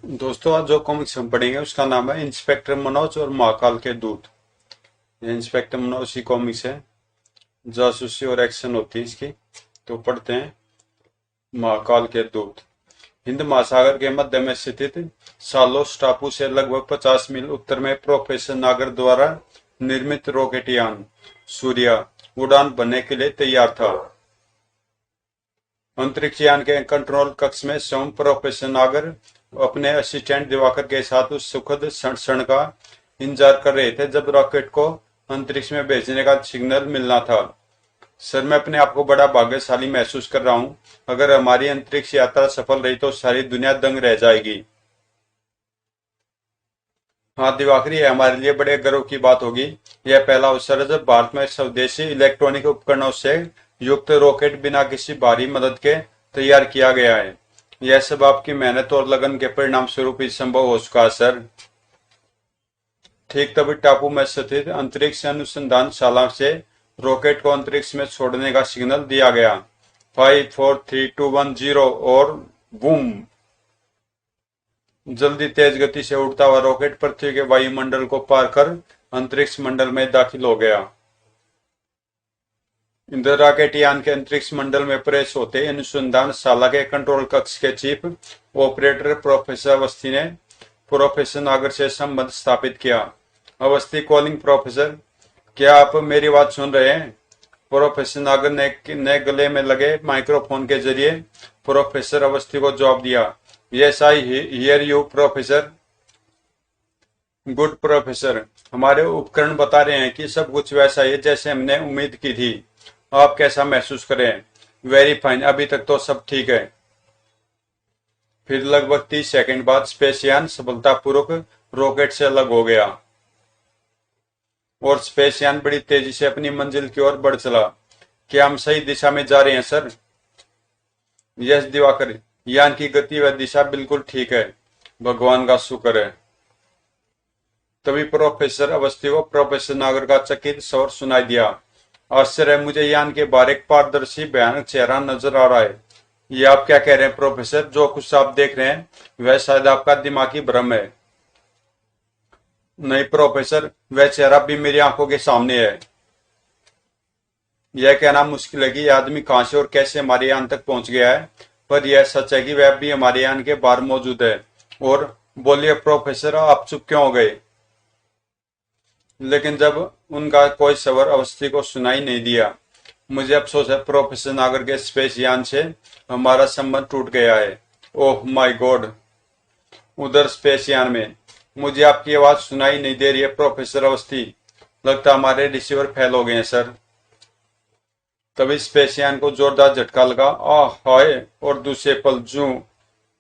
दोस्तों, आज जो कॉमिक्स हम पढ़ेंगे उसका नाम है इंस्पेक्टर मनोज और महाकाल के दूत। ये इंस्पेक्टर मनोज की कॉमिक्स है, जासूसी और एक्शन होती है इसकी। तो पढ़ते हैं महाकाल के दूत। हिंद महासागर के मध्य में स्थित सालोस टापू से लगभग 50 मील उत्तर में प्रोफेसर नागर द्वारा निर्मित रॉकेटयान सूर्या उड़ान भरने के लिए तैयार था। अंतरिक्ष यान के कंट्रोल कक्ष में स्वयं प्रोफेसर नागर अपने असिस्टेंट दिवाकर के साथ उस सुखद क्षण का इंतजार कर रहे थे जब रॉकेट को अंतरिक्ष में भेजने का सिग्नल मिलना था। सर, मैं अपने आप को बड़ा भाग्यशाली महसूस कर रहा हूँ। अगर हमारी अंतरिक्ष यात्रा सफल रही तो सारी दुनिया दंग रह जाएगी। हाँ दिवाकर, ये हमारे लिए बड़े गर्व की बात होगी। यह पहला अवसर है जब भारत में स्वदेशी इलेक्ट्रॉनिक उपकरणों से युक्त रॉकेट बिना किसी बाहरी मदद के तैयार किया गया है। यह सब आपकी मेहनत और लगन के परिणाम स्वरूप ही संभव हो चुका है सर। ठीक तभी टापू में स्थित अंतरिक्ष अनुसंधानशाला से रॉकेट को अंतरिक्ष में छोड़ने का सिग्नल दिया गया। 5 4 3 2 1 0 और बूम। जल्दी तेज गति से उड़ता हुआ रॉकेट पृथ्वी के वायुमंडल को पार कर अंतरिक्ष मंडल में दाखिल हो गया। इंद्र रॉकेट यान के अंतरिक्ष मंडल में प्रवेश होते अनुसंधानशाला के कंट्रोल कक्ष के चीफ ऑपरेटर प्रोफेसर अवस्थी ने प्रोफेसर नागर से संबंध स्थापित किया। अवस्थी कॉलिंग प्रोफेसर, क्या आप मेरी बात सुन रहे हैं? प्रोफेसर नागर ने गले में लगे माइक्रोफोन के जरिए प्रोफेसर अवस्थी को जवाब दिया। Yes, I hear you professor. Good professor, हमारे उपकरण बता रहे हैं कि सब कुछ वैसा ही जैसे हमने उम्मीद की थी। आप कैसा महसूस करें? वेरी फाइन, अभी तक तो सब ठीक है। फिर लगभग 30 सेकंड बाद स्पेसयान सफलतापूर्वक रॉकेट से अलग हो गया और स्पेसयान बड़ी तेजी से अपनी मंजिल की ओर बढ़ चला। क्या हम सही दिशा में जा रहे हैं सर? यस दिवाकर, यान की गति व दिशा बिल्कुल ठीक है। भगवान का शुक्र है। तभी प्रोफेसर अवस्थी को प्रोफेसर नागर का चकित स्वर सुनाई दिया। आश्चर्य, मुझे यान के बाहर एक पारदर्शी भयानक चेहरा नजर आ रहा है। ये आप क्या कह रहे हैं प्रोफेसर? जो कुछ आप देख रहे हैं वह शायद आपका दिमागी भ्रम है। नहीं प्रोफेसर, वह चेहरा भी मेरी आंखों के सामने है। यह कहना मुश्किल है कि यह आदमी कहां से और कैसे हमारे यान तक पहुंच गया है, पर यह सच है कि वह भी हमारे यान के बाहर मौजूद है। और बोलिए प्रोफेसर, आप चुप क्यों हो गए? लेकिन जब उनका कोई सवाल अवस्थी को सुनाई नहीं दिया। मुझे अफसोस है प्रोफेसर नागर के स्पेस यान से हमारा संबंध टूट गया है। Oh my God. उधर स्पेस यान में मुझे आपकी आवाज सुनाई नहीं दे रही है प्रोफेसर अवस्थी। लगता हमारे रिसीवर फेल हो गए हैं सर। तभी स्पेस यान को जोरदार झटका लगा। आह हाय, और दूसरे पल जू।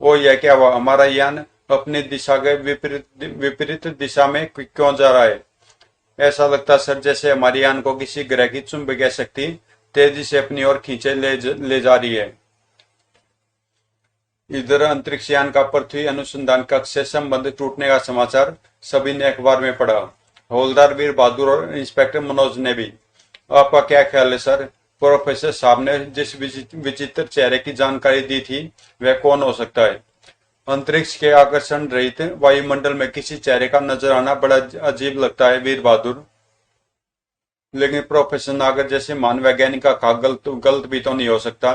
ओ यह क्या हुआ? हमारा यान अपनी दिशा के विपरीत दिशा में क्यों जा रहा है? ऐसा लगता सर जैसे हमारी यान को किसी ग्रह की चुंबकीय शक्ति तेजी से अपनी ओर खींचे ले जा रही है। इधर अंतरिक्ष यान का पृथ्वी अनुसंधान कक्ष से संबंध टूटने का समाचार सभी ने अखबार में पढ़ा। हवलदार वीर बहादुर और इंस्पेक्टर मनोज ने भी। आपका क्या ख्याल है सर? प्रोफेसर साहब ने जिस विचित्र चेहरे की जानकारी दी थी वह कौन हो सकता है? अंतरिक्ष के आकर्षण रहित वायुमंडल में किसी चेहरे का नजर आना बड़ा अजीब लगता है वीर बहादुर। लेकिन प्रोफेसर नागर जैसे महान वैज्ञानिक का गलत भी तो नहीं हो सकता।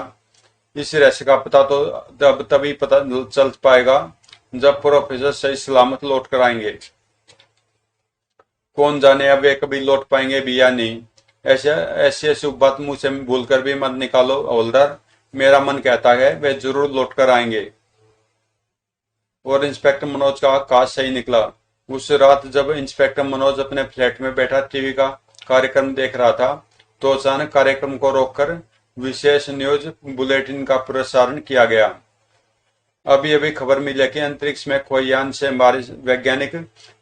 इस रहस्य का पता तो तभी पता चल पाएगा जब प्रोफेसर सही सलामत लौट कर आएंगे। कौन जाने अब वे कभी लौट पाएंगे भी या नहीं। ऐसी बात मुंह से भूलकर भी मत निकालो हवलदार। मेरा मन कहता है वे जरूर लौट कर आएंगे। और इंस्पेक्टर मनोज का आकाश सही निकला। उस रात जब इंस्पेक्टर मनोज अपने फ्लैट में बैठा टीवी का कार्यक्रम देख रहा था तो अचानक कार्यक्रम को रोककर विशेष न्यूज बुलेटिन का प्रसारण किया गया। अभी अभी खबर मिली कि अंतरिक्ष में खोए यान से हमारे वैज्ञानिक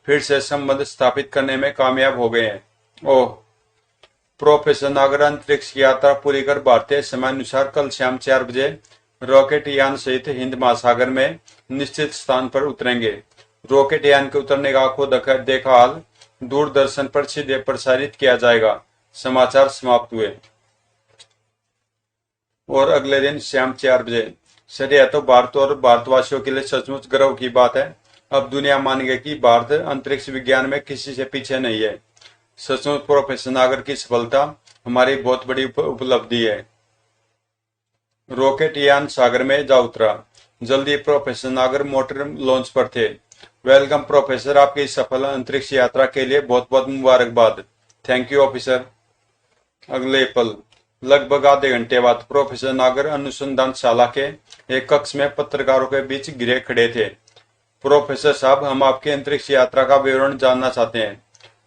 फिर से संबंध स्थापित करने में कामयाब हो गए हैं। ओह। प्रोफेसर नागर अंतरिक्ष की यात्रा पूरी कर भारतीय समयानुसार कल शाम 4 बजे रॉकेट यान सहित हिंद महासागर में निश्चित स्थान पर उतरेंगे। रॉकेट यान के उतरने का आंखों देखा हाल दूरदर्शन पर सीधे प्रसारित किया जाएगा। समाचार समाप्त हुए। और अगले दिन शाम 4 बजे सर यह तो भारत और भारतवासियों के लिए सचमुच गर्व की बात है। अब दुनिया मान गई कि भारत अंतरिक्ष विज्ञान में किसी से पीछे नहीं है। सचमुच प्रोफेसर नागर की सफलता हमारी बहुत बड़ी उपलब्धि है। रॉकेट यान सागर में जा उतरा। जल्दी प्रोफेसर नागर मोटर लॉन्च पर थे। वेलकम प्रोफेसर, आपकी सफल अंतरिक्ष यात्रा के लिए बहुत बहुत मुबारकबाद। Thank you officer. अगले पल लगभग आधे घंटे बाद प्रोफेसर नागर अनुसंधानशाला के एक कक्ष में पत्रकारों के बीच घिरे खड़े थे। प्रोफेसर साहब, हम आपकी अंतरिक्ष यात्रा का विवरण जानना चाहते हैं।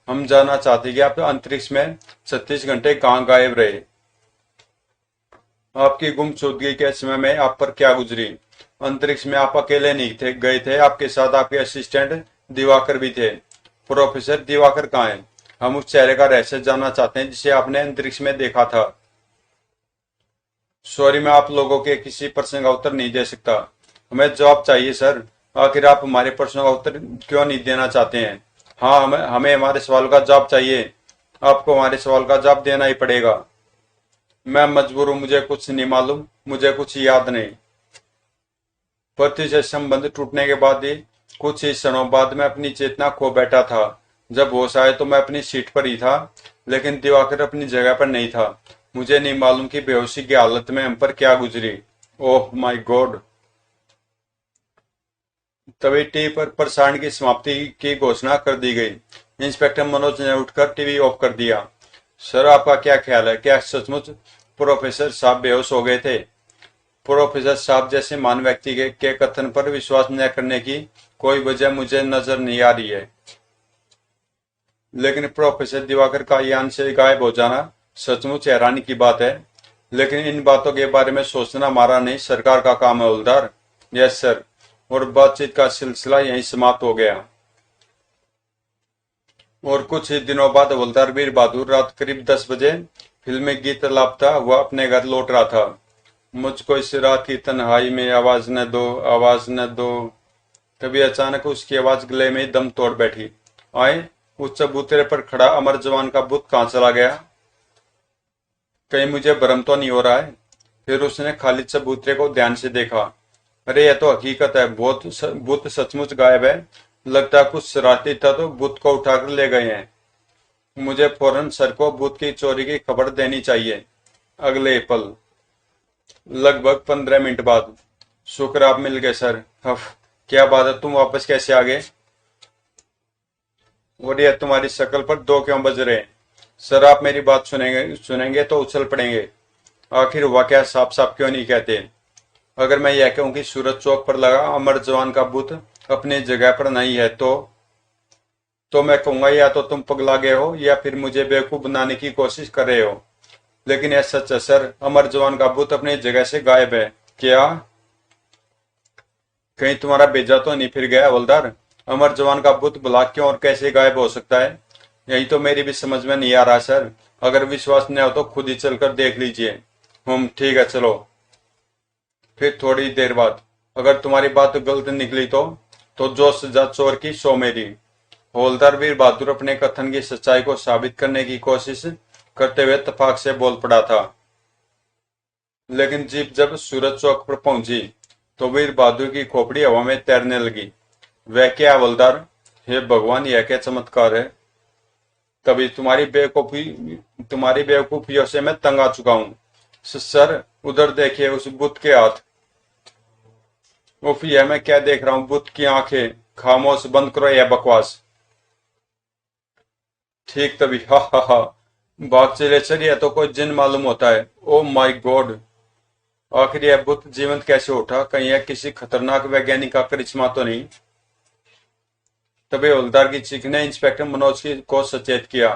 हम जानना चाहते हैं कि आप अंतरिक्ष में 36 घंटे कहाँ गायब रहे। आपकी गुमशुदगी के समय में आप पर क्या गुजरी। अंतरिक्ष में आप अकेले नहीं थे गए थे, आपके साथ आपके असिस्टेंट दिवाकर भी थे। प्रोफेसर, दिवाकर कहाँ है? हम उस चेहरे का रहस्य जानना चाहते हैं जिसे आपने अंतरिक्ष में देखा था। सॉरी, मैं आप लोगों के किसी प्रश्न का उत्तर नहीं दे सकता। हमें जवाब चाहिए सर। आखिर आप हमारे प्रश्नों का उत्तर क्यों नहीं देना चाहते हैं? हाँ, हमें हमारे सवाल का जवाब चाहिए। आपको हमारे सवाल का जवाब देना ही पड़ेगा। मैं मजबूर हूं, मुझे कुछ नहीं मालूम, मुझे कुछ याद नहीं। पति से संबंध टूटने के बाद ही कुछ ही क्षणों बाद मैं अपनी चेतना खो बैठा था। जब होश आया तो मैं अपनी सीट पर ही था, लेकिन दिवाकर अपनी जगह पर नहीं था। मुझे नहीं मालूम कि बेहोशी की हालत में हम पर क्या गुजरी। Oh my God. तभी टीवी पर प्रसारण की समाप्ति की घोषणा कर दी गई। इंस्पेक्टर मनोज ने उठकर टीवी ऑफ कर दिया। सर, आपका क्या ख्याल है? क्या सचमुच प्रोफेसर साहब बेहोश हो गए थे? प्रोफेसर साहब जैसे महान व्यक्ति के कथन पर विश्वास न करने की कोई वजह मुझे नजर नहीं आ रही है। लेकिन प्रोफेसर दिवाकर का यान से गायब हो जाना सचमुच हैरानी की बात है। लेकिन इन बातों के बारे में सोचना हमारा नहीं, सरकार का काम है हवलदार। Yes sir. और बातचीत का सिलसिला यहीं समाप्त हो गया। और कुछ ही दिनों बाद हवलदार वीर बहादुर रात करीब 10 बजे फिल्मी गीत लापता हुआ अपने घर लौट रहा था। मुझको इस रात की तन्हाई में आवाज न दो, आवाज न दो। तभी अचानक उसकी आवाज गले में दम तोड़ बैठी। आए, उस चबूतरे पर खड़ा अमर जवान का बुत कहाँ चला गया? कहीं मुझे भ्रम तो नहीं हो रहा है? फिर उसने खाली चबूतरे को ध्यान से देखा। अरे यह तो हकीकत है, बुत सचमुच गायब है। लगता कुछ शरारती था तो बुत को उठाकर ले गए हैं। मुझे फौरन सर को बुत की चोरी की खबर देनी चाहिए। अगले पल लगभग 15 मिनट बाद। शुक्र आप मिल गए सर। हफ, क्या बात है, तुम वापस कैसे आ गए? और यह तुम्हारी शक्ल पर 2 क्यों बज रहे हैं? सर, आप मेरी बात सुनेंगे तो उछल पड़ेंगे। आखिर वाकया साफ साफ क्यों नहीं कहते? अगर मैं यह कहूं कि सूरज चौक पर लगा अमर जवान का बुत अपनी जगह पर नहीं है तो मैं कहूंगा या तो तुम पगला गए हो या फिर मुझे बेवकूफ बनाने की कोशिश कर रहे हो। लेकिन यह सच है सर, अमर जवान का बुत अपनी जगह से गायब है। क्या? कहीं तुम्हारा बेजा तो नहीं फिर गया हवलदार? अमर जवान का बुत भला क्यों और कैसे गायब हो सकता है? यही तो मेरी भी समझ में नहीं आ रहा सर। अगर विश्वास नहीं हो तो खुद ही चलकर देख लीजिए। ठीक है, चलो। फिर थोड़ी देर बाद, अगर तुम्हारी बात गलत निकली तो जो सजा चोर की सो मेरी। हवलदार वीर बहादुर अपने कथन की सच्चाई को साबित करने की कोशिश करते हुए तफाक से बोल पड़ा था। लेकिन जीप जब सूरज चौक पर पहुंची तो वीर बहादुर की खोपड़ी हवा में तैरने लगी। वह क्या हवलदार? हे भगवान, यह क्या चमत्कार है। तभी तुम्हारी बेवकूफियों से मैं तंग आ चुका हूँ। सर, उधर देखिए उस बुत के हाथ। उफ, यह मैं क्या देख रहा हूँ? बुत की आंखें। खामोश, बंद करो यह बकवास। ठीक तभी, हा हा हा, बात चले सर, यह तो कोई जिन मालूम होता है। Oh my God. आखिर यह बुत जीवंत कैसे उठा? कहीं यह किसी खतरनाक वैज्ञानिक का करिश्मा तो नहीं? तभी हवलदार की चीख ने इंस्पेक्टर मनोज को सचेत किया।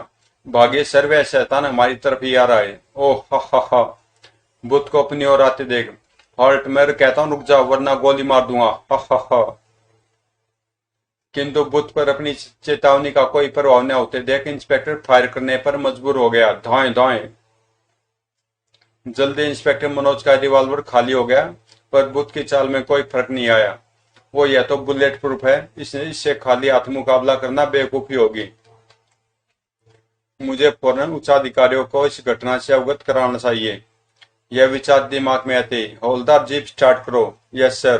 भागे सर, वह शैतान हमारी तरफ ही आ रहा है। ओह हा हा हा। बुत को अपनी ओर आते देख हॉल्ट, मैं कहता हूँ रुक जाओ वरना गोली मार दूंगा। हा हा हा। किंतु बुत पर अपनी चेतावनी का कोई प्रभाव न होते देख इंस्पेक्टर फायर करने पर मजबूर हो गया। धाएं धाएं। जल्दी इंस्पेक्टर मनोज का रिवॉल्वर खाली हो गया, पर बुत की चाल में कोई फर्क नहीं आया। वो यह तो बुलेट प्रूफ है, इससे खाली हाथ मुकाबला करना बेवकूफी होगी। मुझे फौरन उच्चाधिकारियों को इस घटना से अवगत कराना चाहिए। यह विचार दिमाग में आते ही हवलदार जीप स्टार्ट करो। Yes sir.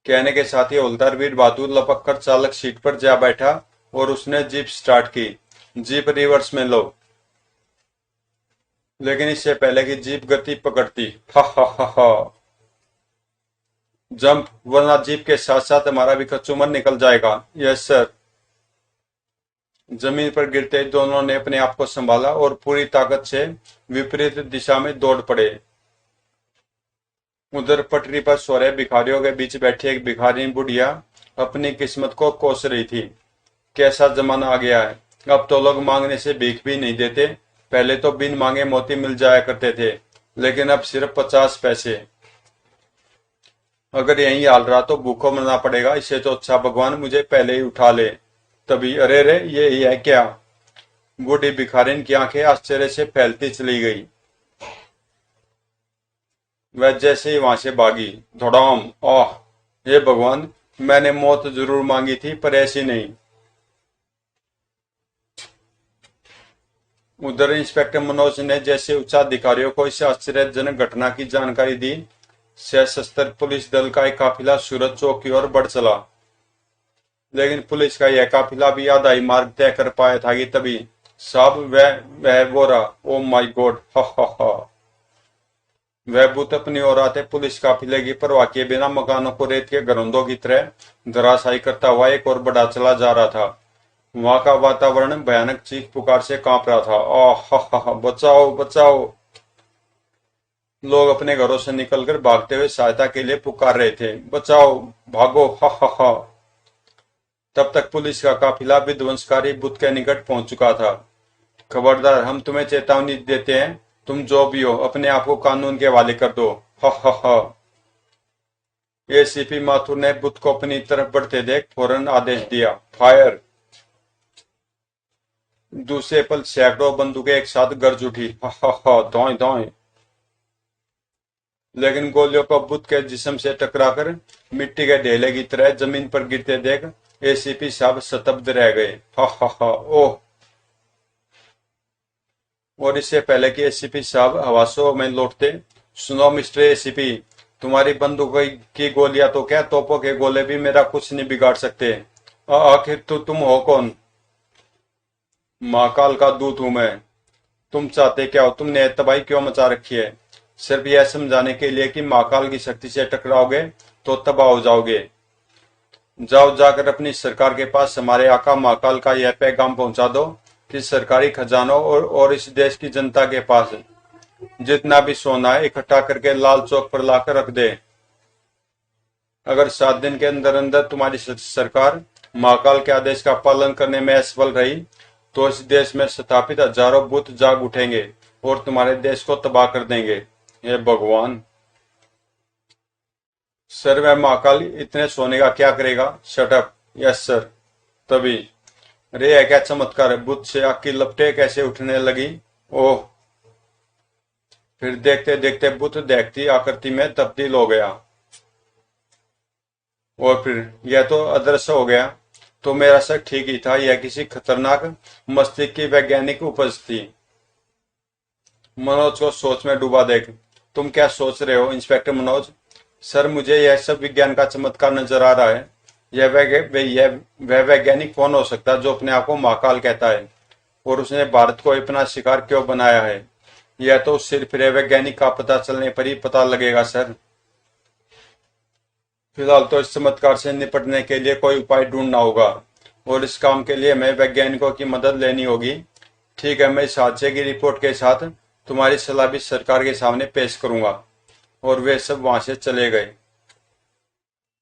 कहने के साथ ही हवलदार वीर बहादुर लपक कर चालक सीट पर जा बैठा और उसने जीप स्टार्ट की। जीप रिवर्स में लो। लेकिन इससे पहले कि जीप गति पकड़ती, हा हा हा हा, जंप, वरना जीप के साथ साथ हमारा भी कचूमर निकल जाएगा। Yes sir. जमीन पर गिरते ही दोनों ने अपने आप को संभाला और पूरी ताकत से विपरीत दिशा में दौड़ पड़े। उधर पटरी पर सो रहे भिखारियों के बीच बैठी एक भिखारी बुढ़िया अपनी किस्मत को कोस रही थी। कैसा जमाना आ गया है, अब तो लोग मांगने से भीख भी नहीं देते। पहले तो बिन मांगे मोती मिल जाया करते थे, लेकिन अब सिर्फ 50 पैसे। अगर यही हाल रहा तो भूखों मरना पड़ेगा। इससे तो अच्छा भगवान मुझे पहले ही उठा ले। तभी अरे रे, ये है क्या? बूढ़ी भिखारिन की आंखें आश्चर्य से फैलती चली गई। वह जैसे ही वहां से भागी, धड़ाम, आह, हे भगवान, मैंने मौत जरूर मांगी थी पर ऐसी नहीं। उधर इंस्पेक्टर मनोज ने जैसे उच्चाधिकारियों को इस आश्चर्यजनक घटना की जानकारी दी, सशस्त्र पुलिस दल का एक काफिला सूरत चौक की ओर बढ़ चला। लेकिन पुलिस का यह काफिला भी आधा ही मार्ग तय कर पाया था कि तभी साहब, वह वो रहा। ओ माय गॉड, हा हा हा। वह भूत अपनी ओर आते पुलिस काफिले की परवाह किए बिना मकानों को रेत के घरौंदों की तरह धराशायी करता हुआ एक और बढ़ा चला जा रहा था। वहां का वातावरण भयानक चीख पुकार से कांप रहा था। आह, बचाओ बचाओ। लोग अपने घरों से निकलकर भागते हुए सहायता के लिए पुकार रहे थे। बचाओ, भागो, हा हा हा। तब तक पुलिस का काफिला विध्वंसकारी बुत के निकट पहुंच चुका था। खबरदार, हम तुम्हें चेतावनी देते हैं, तुम जो भी हो अपने आप को कानून के हवाले कर दो। हा हा हा। एसीपी माथुर ने बुत को अपनी तरफ बढ़ते देख फौरन आदेश दिया, फायर। दूसरे पल सैकड़ों बंदूकें एक साथ गरज उठी, हा हा हा, धौएं धौएं। लेकिन गोलियों को बुत के जिस्म से टकराकर मिट्टी के ढेले की तरह जमीन पर गिरते देख एसीपी साहब स्तब्ध रह गए। हा हा हा, ओह। और इससे पहले कि एसीपी साहब हवासों में लौटते, सुनो मिस्टर एसीपी, तुम्हारी बंदूक की गोलियां तो क्या, तोपों के गोले भी मेरा कुछ नहीं बिगाड़ सकते। आखिर तुम हो कौन? महाकाल का दूत हूं मैं। तुम चाहते क्या हो? तुमने तबाही क्यों मचा रखी है? सिर्फ यह समझाने के लिए कि महाकाल की शक्ति से टकराओगे तो तबाह हो जाओगे। जाओ, जाकर अपनी सरकार के पास हमारे आका महाकाल का यह पैगाम पहुंचा दो कि सरकारी खजानों और इस देश की जनता के पास जितना भी सोना है इकट्ठा करके लाल चौक पर लाकर रख दे। अगर 7 दिन के अंदर अंदर तुम्हारी सरकार महाकाल के आदेश का पालन करने में असफल रही तो इस देश में स्थापित हजारों बुत जाग उठेंगे और तुम्हारे देश को तबाह कर देंगे। हे भगवान। सर, वह महाकाल इतने सोने का क्या करेगा? शटअप। Yes sir. तभी अरे यह क्या चमत्कार है, बुत से आग की लपटें कैसे उठने लगी। ओह। फिर देखते देखते बुत देखती आकृति में तब्दील हो गया और फिर यह तो अदृश्य हो गया। तो मेरा शक ठीक ही था, यह किसी खतरनाक मस्तिष्क की वैज्ञानिक उपज थी। मनोज को सोच में डूबा देख, तुम क्या सोच रहे हो इंस्पेक्टर मनोज? सर, मुझे यह सब विज्ञान का चमत्कार नजर आ रहा है। वह वैज्ञानिक कौन हो सकता है जो अपने आप को महाकाल कहता है, और उसने भारत को अपना शिकार क्यों बनाया है? यह तो सिर्फ वैज्ञानिक का पता चलने पर ही पता लगेगा सर। फिलहाल तो इस चमत्कार से निपटने के लिए कोई उपाय ढूंढना होगा और इस काम के लिए हमें वैज्ञानिकों की मदद लेनी होगी। ठीक है, मैं इस हादसे की रिपोर्ट के साथ तुम्हारी सलाह भी सरकार के सामने पेश करूंगा। और वे सब वहां से चले गए।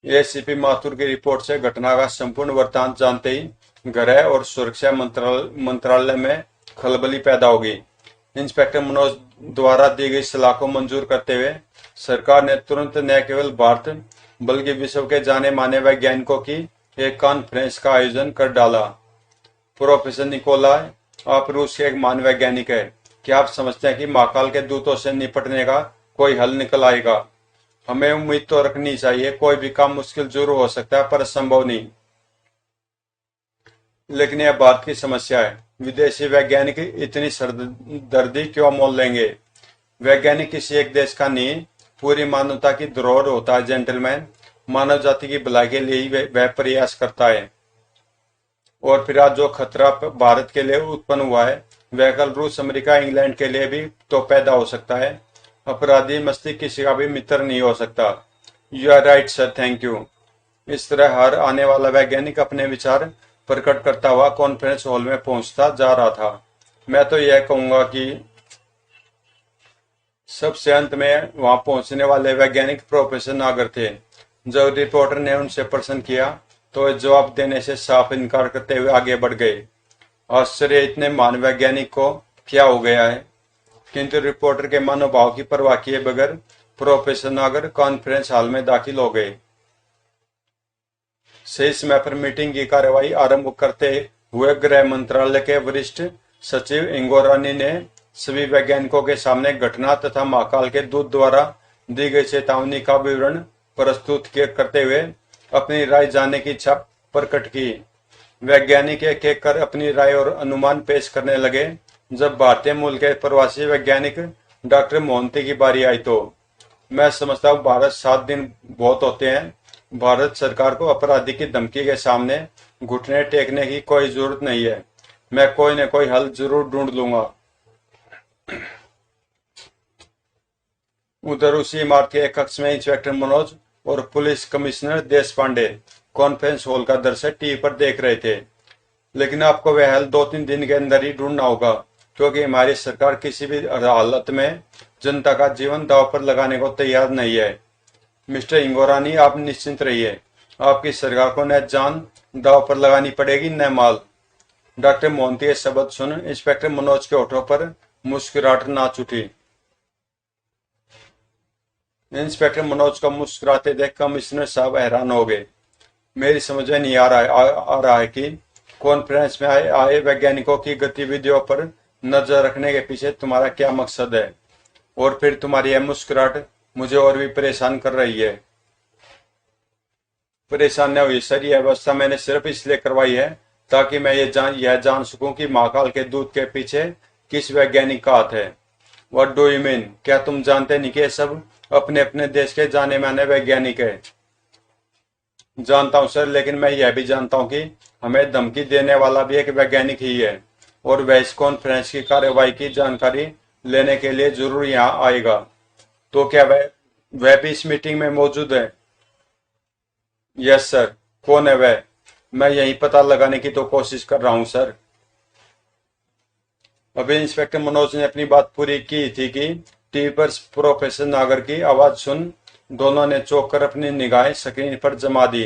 एसीपी माथुर की रिपोर्ट से घटना का संपूर्ण वृत्तांत जानते ही गृह और सुरक्षा मंत्रालय में खलबली पैदा होगी। इंस्पेक्टर मनोज द्वारा दी गई सलाह को मंजूर करते हुए सरकार ने तुरंत न केवल भारत बल्कि विश्व के जाने माने वैज्ञानिकों की एक कॉन्फ्रेंस का आयोजन कर डाला। प्रोफेसर निकोलाय, आप रूस के एक महान वैज्ञानिक है। क्या आप समझते हैं कि महाकाल के दूतों से निपटने का कोई हल निकल आएगा? हमें उम्मीद तो रखनी चाहिए। कोई भी काम मुश्किल जरूर हो सकता है पर असंभव नहीं। लेकिन यह भारत की समस्या है। विदेशी वैज्ञानिक इतनी सरदर्दी क्यों मोल लेंगे? वैज्ञानिक किसी एक देश का नहीं, पूरी मानवता की धरोहर होता है जेंटलमैन। मानव जाति की भलाई के लिए ही वह प्रयास करता है। और फिर आज जो खतरा भारत के लिए उत्पन्न हुआ है, वह कल रूस, अमेरिका, इंग्लैंड के लिए भी तो पैदा हो सकता है। अपराधी मस्तिष्क किसी का भी मित्र नहीं हो सकता। You are right sir, thank you. इस तरह हर आने वाला वैज्ञानिक अपने विचार प्रकट करता हुआ कॉन्फ्रेंस हॉल में पहुंचता जा रहा था। मैं तो यह कहूंगा कि सबसे अंत में वहां पहुंचने वाले वैज्ञानिक प्रोफेसर नागर थे। जब रिपोर्टर ने उनसे प्रश्न किया तो वे जवाब देने से साफ इनकार करते हुए आगे बढ़ गए। आश्चर्य, इतने महान वैज्ञानिक को क्या हो गया है? किंतु रिपोर्टर के मनोभाव की परवाह किए बगैर प्रोफेसर नागर कॉन्फ्रेंस हॉल में दाखिल हो गए। सही समय पर मीटिंग की कार्यवाही आरंभ करते हुए गृह मंत्रालय के वरिष्ठ सचिव इंगोरानी ने सभी वैज्ञानिकों के सामने घटना तथा महाकाल के दूत द्वारा दी गई चेतावनी का विवरण प्रस्तुत करते हुए अपनी राय जानने की इच्छा प्रकट की। वैज्ञानिक एक एक कर अपनी राय और अनुमान पेश करने लगे। जब भारतीय मूल के प्रवासी वैज्ञानिक डॉक्टर मोहंती की बारी आई तो मैं समझता हूँ भारत 7 दिन बहुत होते हैं। भारत सरकार को अपराधी की धमकी के सामने घुटने टेकने की कोई जरूरत नहीं है। मैं कोई न कोई हल जरूर ढूंढ लूंगा। उधर उसी इमारत के एक कक्ष में इंस्पेक्टर मनोज और पुलिस कमिश्नर देश पांडे कॉन्फ्रेंस हॉल का दृश्य टीवी पर देख रहे थे। लेकिन आपको वह हल 2-3 दिन के अंदर ही ढूंढना होगा, क्योंकि हमारी सरकार किसी भी हालत में जनता का जीवन दांव पर लगाने को तैयार नहीं है। मिस्टर इंगोरानी, आप निश्चिंत रहिए। आपकी सरकार को न जान दांव पर लगानी पड़ेगी न माल। डॉक्टर मोहंती के शब्द सुन इंस्पेक्टर मनोज के होठों पर मुस्कुराहट नाच उठी। इंस्पेक्टर मनोज को मुस्कुराते देख कमिश्नर साहब हैरान हो गए। मेरी समझ में नहीं आ रहा है कि कॉन्फ्रेंस में आए वैज्ञानिकों की गतिविधियों पर नजर रखने के पीछे तुम्हारा क्या मकसद है? और फिर तुम्हारी यह मुस्कुराहट मुझे और भी परेशान कर रही है। परेशान न हुई सर, यह व्यवस्था मैंने सिर्फ इसलिए करवाई है ताकि मैं यह जान सकूं कि महाकाल के दूत के पीछे किस वैज्ञानिक का हाथ है। What do you mean? क्या तुम जानते नहीं कि ये सब अपने अपने देश के जाने माने वैज्ञानिक है? जानता हूं सर, लेकिन मैं यह भी जानता हूं कि हमें धमकी देने वाला भी एक वैज्ञानिक ही है और वह इस कॉन्फ्रेंस की कार्यवाही की जानकारी लेने के लिए जरूर यहाँ आएगा। तो क्या वह भी इस मीटिंग में मौजूद है? Yes sir. कौन है वह? मैं यही पता लगाने की तो कोशिश कर रहा हूं सर। अभी इंस्पेक्टर मनोज ने अपनी बात पूरी की थी कि टीवी पर प्रोफेसर नागर की आवाज सुन दोनों ने चौंक कर अपनी निगाहें स्क्रीन पर जमा दी।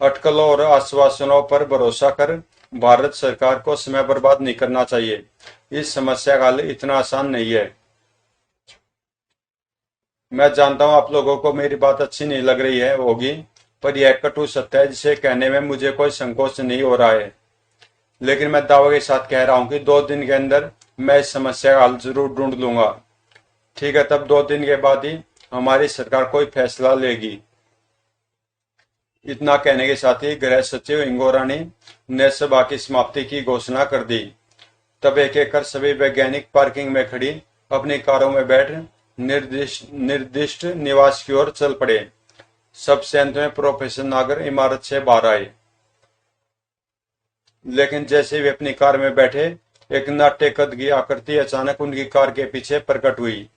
अटकलों और आश्वासनों पर भरोसा कर भारत सरकार को समय बर्बाद नहीं करना चाहिए। इस समस्या का हल इतना आसान नहीं है। मैं जानता हूं आप लोगों को मेरी बात अच्छी नहीं लग रही है होगी, पर यह कटु सत्य है जिसे कहने में मुझे कोई संकोच नहीं हो रहा है। लेकिन मैं दावे के साथ कह रहा हूं कि 2 दिन के अंदर मैं इस समस्या का हल जरूर ढूंढ लूंगा। ठीक है, तब 2 दिन के बाद ही हमारी सरकार कोई फैसला लेगी। इतना कहने के साथ ही गृह सचिव इंगोरानी ने सभा की समाप्ति की घोषणा कर दी। तब एक एक कर सभी वैज्ञानिक पार्किंग में खड़ी अपनी कारों में बैठ निर्दिष्ट निवास की ओर चल पड़े। सबसे अंत में प्रोफेसर नागर इमारत से बाहर आए। लेकिन जैसे वे अपनी कार में बैठे, एक नाट्य कद की आकृति अचानक उनकी कार के पीछे प्रकट हुई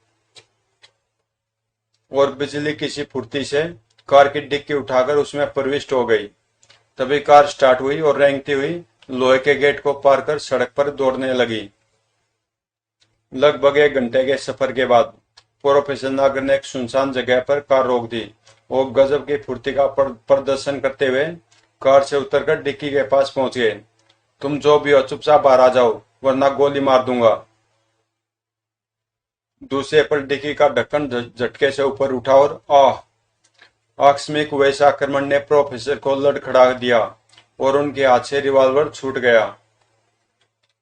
और बिजली किसी फुर्ती से कार की डिक्की उठाकर उसमें प्रविष्ट हो गई। तभी कार स्टार्ट हुई और रेंगती हुई लोहे के गेट को पार कर सड़क पर दौड़ने लगी। लगभग 1 घंटे के सफर के बाद प्रोफेसर नागर ने एक सुनसान जगह पर कार रोक दी। वो गजब की फुर्ती का प्रदर्शन करते हुए कार से उतरकर डिक्की के पास पहुंच गए। तुम जो भी हो चुपचाप बाहर आ जाओ, वरना गोली मार दूंगा। दूसरे पर डिक्की का ढक्कन झटके से ऊपर उठा और आकस्मिक वैसे आक्रमण ने प्रोफेसर को लड़खड़ा दिया और उनके हाथ से रिवॉल्वर छूट गया।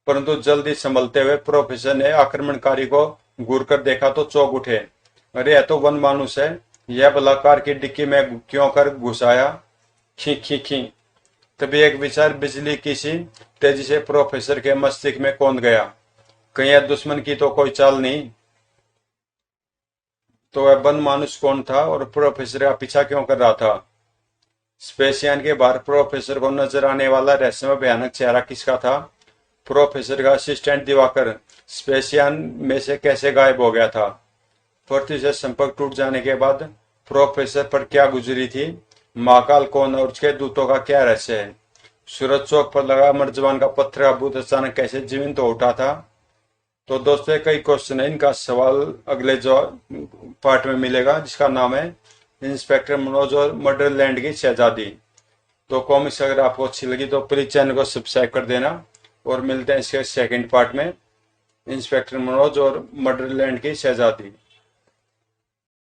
परंतु जल्दी संभलते हुए प्रोफेसर ने आक्रमणकारी को घूरकर देखा तो चौंक उठे। अरे, यह तो वन मानुस है, यह भला कार की डिक्की में क्यों कर घुस आया? खी खी खी। तभी एक विचार बिजली की सी तेजी से प्रोफेसर के मस्तिष्क में कौंध गया। कहीं यह दुश्मन की तो कोई चाल नहीं? तो वह बन मानुष कौन था और प्रोफेसर का पीछा क्यों कर रहा था? स्पेसयान के बाहर प्रोफेसर को नजर आने वाला रहस्यमय भयानक चेहरा किसका था? प्रोफेसर का असिस्टेंट दिवाकर स्पेसयान में से कैसे गायब हो गया था? पृथ्वी से संपर्क टूट जाने के बाद प्रोफेसर पर क्या गुजरी थी? महाकाल कौन और उसके दूतों का क्या रहस्य है? सूरज चौक पर लगा मर्जबान का पत्थर का भूत अचानक कैसे जीवित हो उठा था? तो दोस्तों कई क्वेश्चन है, इनका सवाल अगले जो पार्ट में मिलेगा जिसका नाम है इंस्पेक्टर मनोज और मर्डरलैंड की शहजादी। तो कॉमिक्स अगर आपको अच्छी लगी तो प्लीज चैनल को सब्सक्राइब कर देना और मिलते हैं इसके सेकंड पार्ट में इंस्पेक्टर मनोज और मर्डरलैंड की शहजादी।